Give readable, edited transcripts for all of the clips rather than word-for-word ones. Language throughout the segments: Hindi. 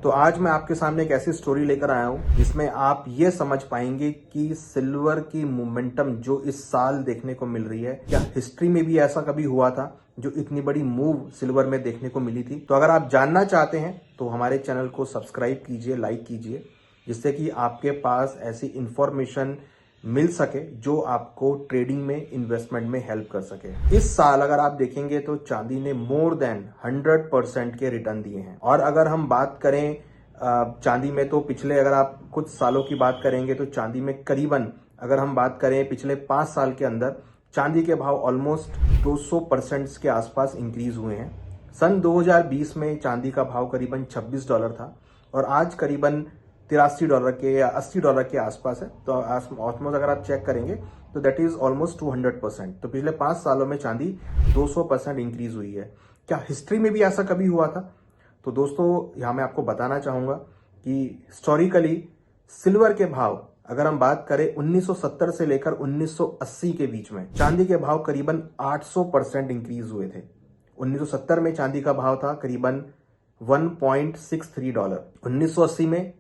तो आज मैं आपके सामने एक ऐसी स्टोरी लेकर आया हूं जिसमें आप ये समझ पाएंगे कि सिल्वर की मोमेंटम जो इस साल देखने को मिल रही है, क्या हिस्ट्री में भी ऐसा कभी हुआ था जो इतनी बड़ी मूव सिल्वर में देखने को मिली थी। तो अगर आप जानना चाहते हैं तो हमारे चैनल को सब्सक्राइब कीजिए, लाइक कीजिए, जिससे कि आपके पास ऐसी इंफॉर्मेशन मिल सके जो आपको ट्रेडिंग में, इन्वेस्टमेंट में हेल्प कर सके। इस साल अगर आप देखेंगे तो चांदी ने मोर देन 100% के रिटर्न दिए हैं। और अगर हम बात करें चांदी में, तो पिछले अगर आप कुछ सालों की बात करेंगे तो चांदी में करीबन, अगर हम बात करें पिछले 5 साल के अंदर, चांदी के भाव ऑलमोस्ट 200% के आसपास इंक्रीज हुए हैं। सन 2020 में चांदी का भाव करीबन $26 था और आज करीबन $83 के या $80 के आसपास है। तो ऑलमोस्ट अगर आप चेक करेंगे तो दैट इज ऑलमोस्ट 200%। तो पिछले 5 सालों में चांदी 200% इंक्रीज हुई है। क्या हिस्ट्री में भी ऐसा कभी हुआ था? तो दोस्तों यहाँ मैं आपको बताना चाहूंगा कि हिस्टोरिकली सिल्वर के भाव, अगर हम बात करें 1970 से लेकर 1980 के बीच में, चांदी के भाव करीबन 800% इंक्रीज हुए थे। 1970 में चांदी का भाव था करीबन $1.63। 1980 में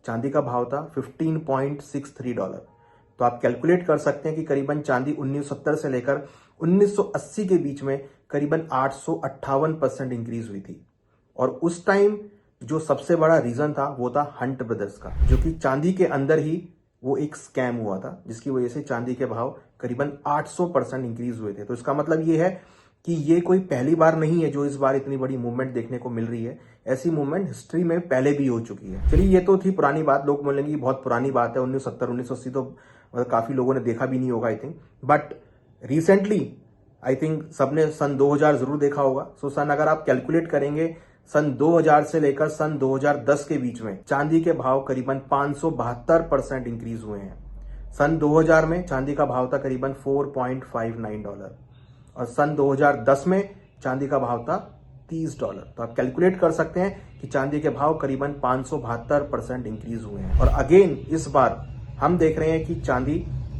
चांदी का भाव था $15.63। तो आप कैलकुलेट कर सकते हैं कि करीबन चांदी 1970 से लेकर 1980 के बीच में करीबन 858% इंक्रीज हुई थी। और उस टाइम जो सबसे बड़ा रीजन था वो था हंट ब्रदर्स का, जो कि चांदी के अंदर ही वो एक स्कैम हुआ था, जिसकी वजह से चांदी के भाव करीबन 800% इंक्रीज हुए थे। तो इसका मतलब ये है कि ये कोई पहली बार नहीं है जो इस बार इतनी बड़ी मूवमेंट देखने को मिल रही है। ऐसी मूवमेंट हिस्ट्री में पहले भी हो चुकी है। चलिए, ये तो थी पुरानी बात। लोग बोलेंगे बहुत पुरानी बात है, 1970 1980 तो मतलब काफी लोगों ने देखा भी नहीं होगा I think. But recently I think सबने सन 2000 जरूर देखा होगा। सो सन अगर आप कैलकुलेट करेंगे, सन 2000 से लेकर सन 2010 के बीच में चांदी के भाव करीबन 572% इंक्रीज हुए हैं। सन 2000 में चांदी का भाव था करीबन $4.59 और सन 2010 में चांदी का भाव था $30। तो आप कैलकुलेट कर सकते हैं कि चांदी के भाव करीबन 572% इंक्रीज हुए हैं। और अगेन इस बार हम देख रहे हैं कि चांदी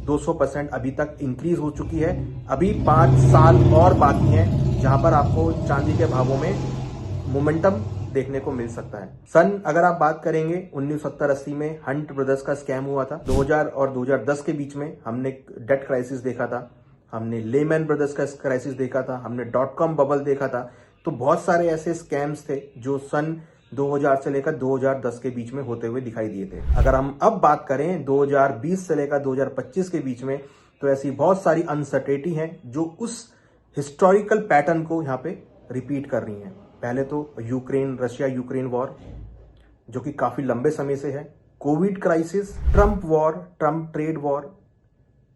200% अभी तक इंक्रीज हो चुकी है। अभी 5 साल और बाकी हैं जहां पर आपको चांदी के भावों में मोमेंटम देखने को मिल सकता है। सन अगर आप बात करेंगे 1970-80 में हंट ब्रदर्स का स्कैम हुआ था। 2000 और 2010 के बीच में हमने डेट क्राइसिस देखा था, हमने लेमैन ब्रदर्स का क्राइसिस देखा था, हमने .com बबल देखा था। तो बहुत सारे ऐसे स्कैम्स थे जो सन 2000 से लेकर 2010 के बीच में होते हुए दिखाई दिए थे। अगर हम अब बात करें 2020 से लेकर 2025 के बीच में, तो ऐसी बहुत सारी अनसर्टेनिटी हैं जो उस हिस्टोरिकल पैटर्न को यहाँ पे रिपीट कर रही हैं। पहले तो रशिया यूक्रेन वॉर, जो कि काफी लंबे समय से है, Covid crisis, Trump war, Trump trade war.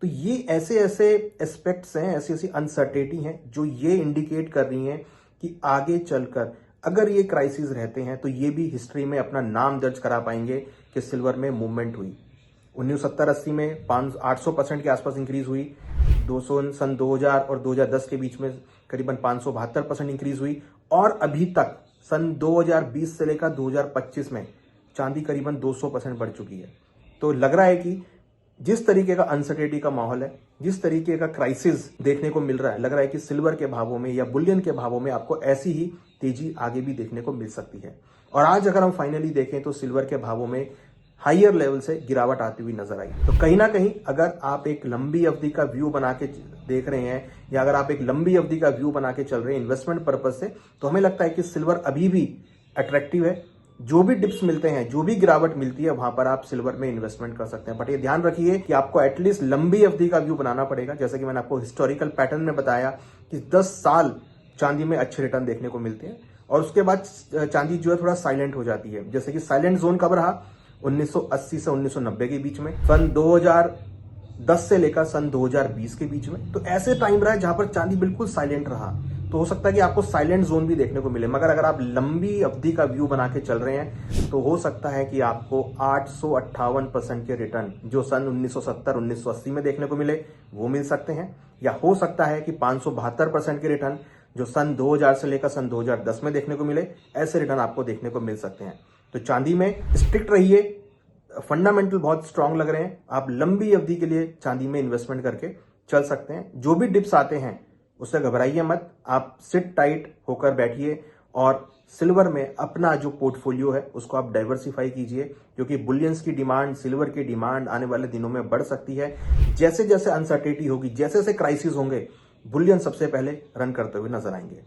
तो ये ऐसे ऐसे एस्पेक्ट्स हैं, ऐसी ऐसी अनसर्टेनिटी हैं जो ये इंडिकेट कर रही हैं कि आगे चलकर अगर ये क्राइसिस रहते हैं तो ये भी हिस्ट्री में अपना नाम दर्ज करा पाएंगे कि सिल्वर में मूवमेंट हुई। 1970-80 में 800% के आसपास इंक्रीज हुई। सन 2000 और 2010 के बीच में करीबन 572% इंक्रीज हुई। और अभी तक सन 2020 से लेकर 2025 में चांदी करीबन 200% बढ़ चुकी है। तो लग रहा है कि जिस तरीके का अनसर्टेनिटी का माहौल है, जिस तरीके का क्राइसिस देखने को मिल रहा है, लग रहा है कि सिल्वर के भावों में या बुलियन के भावों में आपको ऐसी ही तेजी आगे भी देखने को मिल सकती है। और आज अगर हम फाइनली देखें तो सिल्वर के भावों में हायर लेवल से गिरावट आती हुई नजर आई। तो कहीं ना कहीं अगर आप एक लंबी अवधि का व्यू बना के देख रहे हैं, या अगर आप एक लंबी अवधि का व्यू बना के चल रहे हैं इन्वेस्टमेंट पर्पज से, तो हमें लगता है कि सिल्वर अभी भी अट्रैक्टिव है। जो भी डिप्स मिलते हैं, जो भी गिरावट मिलती है, वहां पर आप सिल्वर में इन्वेस्टमेंट कर सकते हैं। बट ये ध्यान रखिए कि आपको एटलीस्ट लंबी अवधि का व्यू बनाना पड़ेगा। जैसे कि मैंने आपको हिस्टोरिकल पैटर्न में बताया कि 10 साल चांदी में अच्छे रिटर्न देखने को मिलते हैं और उसके बाद चांदी जो है थोड़ा साइलेंट हो जाती है। जैसे कि साइलेंट जोन कब रहा? 1980 से 1990 के बीच में, सन 2010 से लेकर सन 2020 के बीच में। तो ऐसे टाइम रहा है जहां पर चांदी बिल्कुल साइलेंट रहा। तो हो सकता है कि आपको साइलेंट जोन भी देखने को मिले, मगर अगर आप लंबी अवधि का व्यू बना के चल रहे हैं तो हो सकता है कि आपको 858% के रिटर्न जो सन 1970-1980 में देखने को मिले वो मिल सकते हैं, या हो सकता है कि 572% के रिटर्न जो सन 2000 से लेकर सन 2010 में देखने को मिले, ऐसे रिटर्न आपको देखने को मिल सकते हैं। तो चांदी में स्ट्रिक्ट रहिए, फंडामेंटल बहुत स्ट्रांग लग रहे हैं। आप लंबी अवधि के लिए चांदी में इन्वेस्टमेंट करके चल सकते हैं। जो भी डिप्स आते हैं उससे घबराइए मत, आप सिट टाइट होकर बैठिए और सिल्वर में अपना जो पोर्टफोलियो है उसको आप डाइवर्सिफाई कीजिए, क्योंकि बुलियंस की डिमांड, सिल्वर की डिमांड आने वाले दिनों में बढ़ सकती है। जैसे जैसे अनसर्टेनिटी होगी, जैसे जैसे क्राइसिस होंगे, बुलियन सबसे पहले रन करते हुए नजर आएंगे।